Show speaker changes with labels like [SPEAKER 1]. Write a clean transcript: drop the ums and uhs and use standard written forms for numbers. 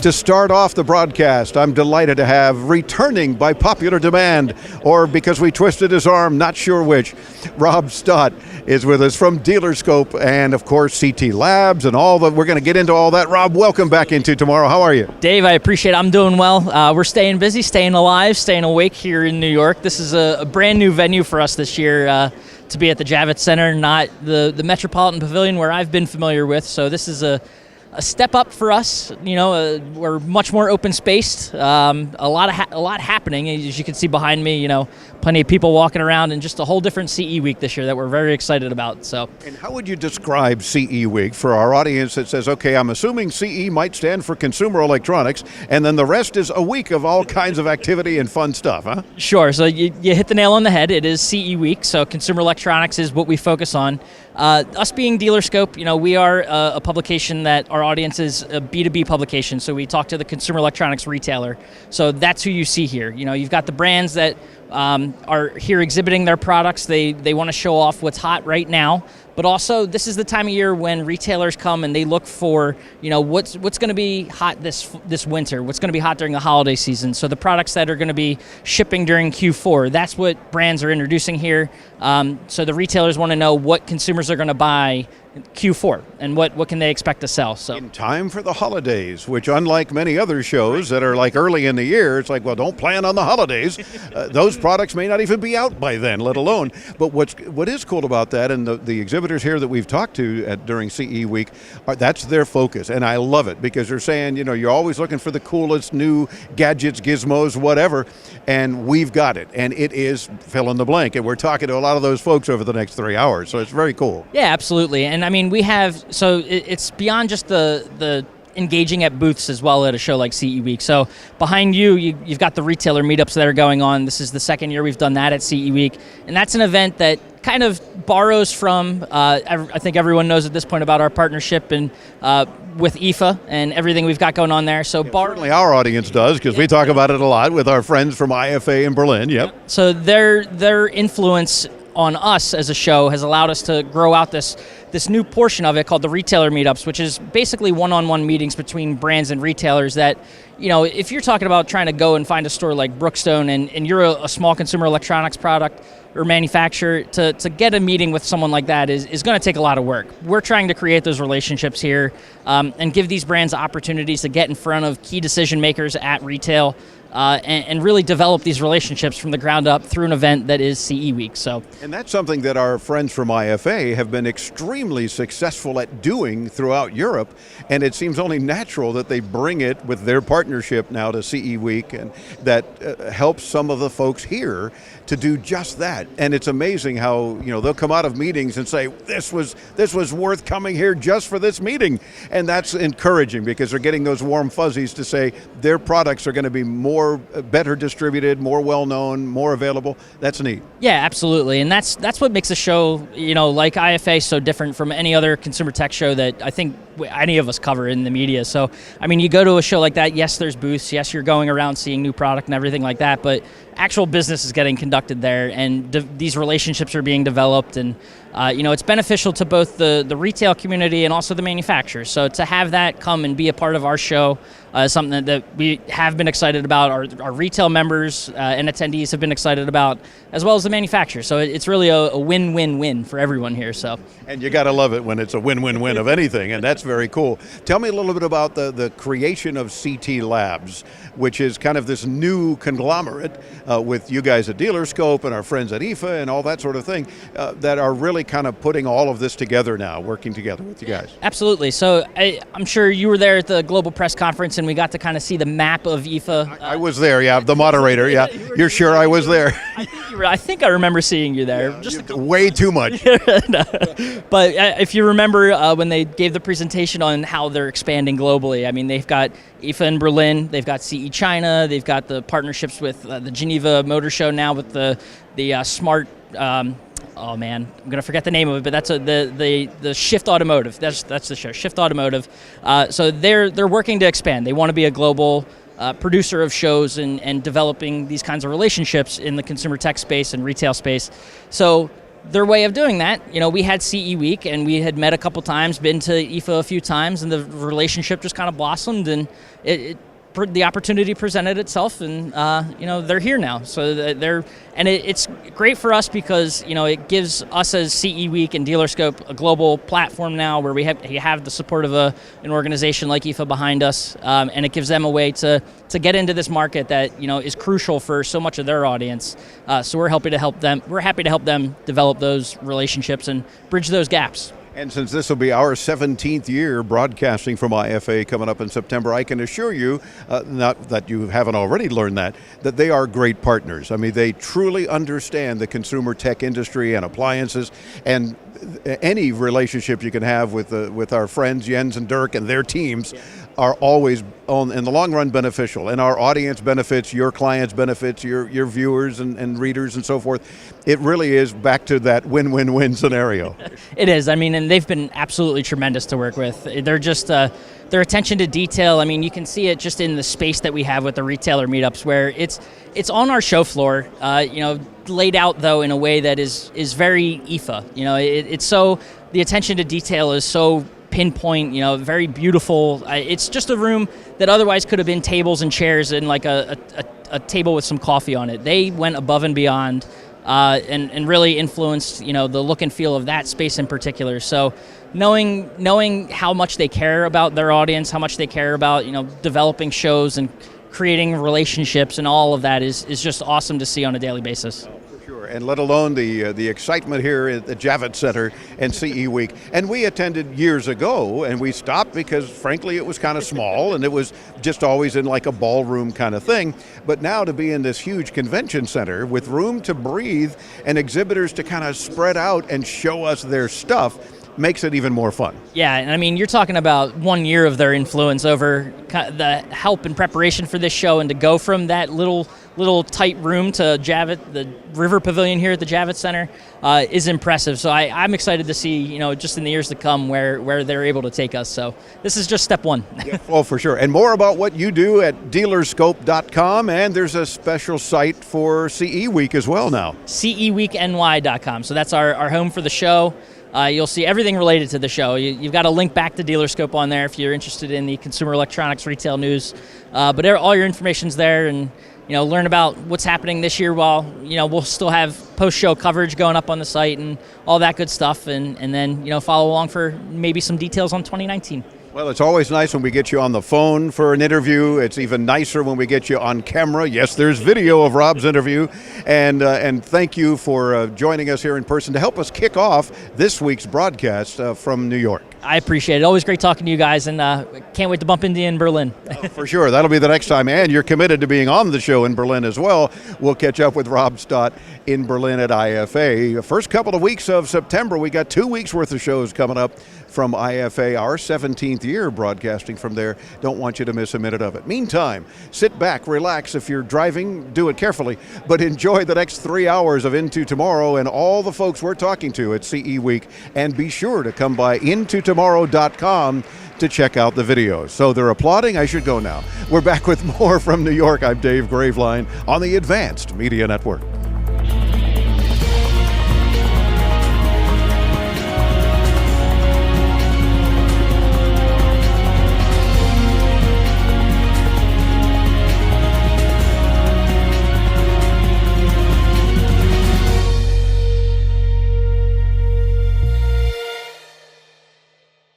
[SPEAKER 1] To start off the broadcast, I'm delighted to have, returning by popular demand, or because we twisted his arm, not sure which, Rob Stott is with us from Dealerscope and, of course, CT Labs and all that. We're going to get into all that. Rob, welcome back into Tomorrow. How are you?
[SPEAKER 2] Dave, I appreciate it. I'm doing well. We're staying busy, staying alive, staying awake here in New York. This is a brand new venue for us this year to be at the Javits Center, not the Metropolitan Pavilion where I've been familiar with. So this is a step up for us. We're much more open spaced. A lot happening, as you can see behind me. Plenty of people walking around, and just a whole different CE week this year that we're very excited about. So,
[SPEAKER 1] and how would you describe CE week for our audience that says, okay, I'm assuming CE might stand for consumer electronics, and then the rest is a week of all kinds of activity and fun stuff, huh?
[SPEAKER 2] Sure. So you hit the nail on the head. It is CE week. So consumer electronics is what we focus on. Us being Dealerscope, we are a publication that our audience is a B2B publication. So we talk to the consumer electronics retailer. So that's who you see here. You've got the brands that are here exhibiting their products. They want to show off what's hot right now. But also, this is the time of year when retailers come and they look for, what's going to be hot this winter, what's going to be hot during the holiday season. So the products that are going to be shipping during Q4, that's what brands are introducing here. So the retailers want to know what consumers are going to buy Q4 and what can they expect to sell. So
[SPEAKER 1] in time for the holidays, which unlike many other shows that are like early in the year, it's like, well, don't plan on the holidays. Those products may not even be out by then, let alone. But what is cool about that, and the exhibitors here that we've talked to during CE Week, that's their focus, and I love it because they're saying, you're always looking for the coolest new gadgets, gizmos, whatever, and we've got it, and it is fill in the blank, and we're talking to a lot of those folks over the next 3 hours, so it's very cool.
[SPEAKER 2] Yeah, absolutely. And we have, so it's beyond just the engaging at booths as well at a show like CE Week. So behind you've got the retailer meetups that are going on. This is the second year we've done that at CE Week. And that's an event that kind of borrows from, I think everyone knows at this point about our partnership and with IFA and everything we've got going on there. So
[SPEAKER 1] certainly our audience does, because we talk about it a lot with our friends from IFA in Berlin. Yep.
[SPEAKER 2] So their influence on us as a show has allowed us to grow out this new portion of it called the retailer meetups, which is basically one-on-one meetings between brands and retailers that, if you're talking about trying to go and find a store like Brookstone and you're a small consumer electronics product or manufacturer, to get a meeting with someone like that is going to take a lot of work. We're trying to create those relationships here and give these brands opportunities to get in front of key decision makers at retail and really develop these relationships from the ground up through an event that is CE Week.
[SPEAKER 1] And that's something that our friends from IFA have been extremely successful at doing throughout Europe, and it seems only natural that they bring it with their partnership now to CE Week, and that helps some of the folks here to do just that. And it's amazing how they'll come out of meetings and say, this was worth coming here just for this meeting, and that's encouraging because they're getting those warm fuzzies to say their products are going to be better distributed, more well-known, more available. That's neat.
[SPEAKER 2] Yeah, absolutely. And that's what makes a show, like IFA so different from any other consumer tech show that I think any of us cover in the media. So, you go to a show like that, yes, there's booths, yes, you're going around seeing new product and everything like that, but actual business is getting conducted there, and these relationships are being developed, and it's beneficial to both the retail community and also the manufacturers. So to have that come and be a part of our show is something that we have been excited about. Our retail members and attendees have been excited about, as well as the manufacturers. So it's really a win-win-win for everyone here. So,
[SPEAKER 1] and you got to love it when it's a win-win-win of anything, and that's very cool. Tell me a little bit about the creation of CT Labs, which is kind of this new conglomerate with you guys at Dealerscope and our friends at IFA and all that sort of thing that are really kind of putting all of this together now, working together with you guys.
[SPEAKER 2] Absolutely. So I'm sure you were there at the global press conference and we got to kind of see the map of IFA.
[SPEAKER 1] I was there, yeah, the moderator, yeah. You're sure I was there?
[SPEAKER 2] I think I remember seeing you there.
[SPEAKER 1] Yeah, just way too much.
[SPEAKER 2] But if you remember when they gave the presentation on how they're expanding globally, they've got IFA in Berlin, they've got CE China, they've got the partnerships with the Geneva Motor Show now with the smart, oh man, I'm going to forget the name of it, but that's the Shift Automotive. That's the show, Shift Automotive. So they're working to expand. They want to be a global producer of shows and developing these kinds of relationships in the consumer tech space and retail space. So their way of doing that, we had CE Week and we had met a couple times, been to IFA a few times, and the relationship just kind of blossomed, and the opportunity presented itself, and they're here now. So it's great for us because it gives us as CE Week and DealerScope a global platform now where we have the support of an organization like IFA behind us, and it gives them a way to get into this market that is crucial for so much of their audience. So we're happy to help them. We're happy to help them develop those relationships and bridge those gaps.
[SPEAKER 1] And since this will be our 17th year broadcasting from IFA coming up in September, I can assure you, not that you haven't already learned that they are great partners. I mean, they truly understand the consumer tech industry and appliances, and any relationship you can have with our friends Jens and Dirk and their teams are always in the long run beneficial, and our audience benefits, your clients benefits, your viewers and readers and so forth. It really is back to that win-win-win scenario.
[SPEAKER 2] It is. I mean, and they've been absolutely tremendous to work with. They're just their attention to detail. I mean, you can see it just in the space that we have with the retailer meetups, where it's on our show floor, laid out though in a way that is very IFA. It's so, the attention to detail is so pinpoint, very beautiful. It's just a room that otherwise could have been tables and chairs and like a table with some coffee on it. They went above and beyond and really influenced, the look and feel of that space in particular. So knowing how much they care about their audience, how much they care about, developing shows and creating relationships and all of that is just awesome to see on a daily basis.
[SPEAKER 1] Sure, and let alone the excitement here at the Javits Center and CE Week. And we attended years ago, and we stopped because, frankly, it was kind of small, and it was just always in like a ballroom kind of thing. But now to be in this huge convention center with room to breathe and exhibitors to kind of spread out and show us their stuff makes it even more fun.
[SPEAKER 2] Yeah, and I mean, you're talking about 1 year of their influence over the help and preparation for this show, and to go from that little tight room to the River Pavilion here at the Javits Center is impressive. So I'm excited to see, just in the years to come where they're able to take us. So this is just step one.
[SPEAKER 1] Yeah, well, for sure. And more about what you do at dealerscope.com, and there's a special site for CE Week as well now.
[SPEAKER 2] CEWeekNY.com. So that's our home for the show. You'll see everything related to the show. You've got a link back to DealerScope on there if you're interested in the consumer electronics retail news. But all your information's there, and learn about what's happening this year while we'll still have post-show coverage going up on the site and all that good stuff, and then follow along for maybe some details on 2019.
[SPEAKER 1] Well, it's always nice when we get you on the phone for an interview. It's even nicer when we get you on camera. Yes, there's video of Rob's interview. And thank you for joining us here in person to help us kick off this week's broadcast from New York.
[SPEAKER 2] I appreciate it. Always great talking to you guys, and can't wait to bump into you in Berlin.
[SPEAKER 1] For sure. That'll be the next time. And you're committed to being on the show in Berlin as well. We'll catch up with Rob Stott in Berlin at IFA. The first couple of weeks of September, we got 2 weeks worth of shows coming up from IFA, our 17th year broadcasting from there. Don't want you to miss a minute of it. Meantime, sit back, relax. If you're driving, do it carefully, but enjoy the next 3 hours of Into Tomorrow and all the folks we're talking to at CE Week. And be sure to come by intotomorrow.com to check out the videos. So they're applauding. I should go now. We're back with more from New York. I'm Dave Graveline on the Advanced Media Network.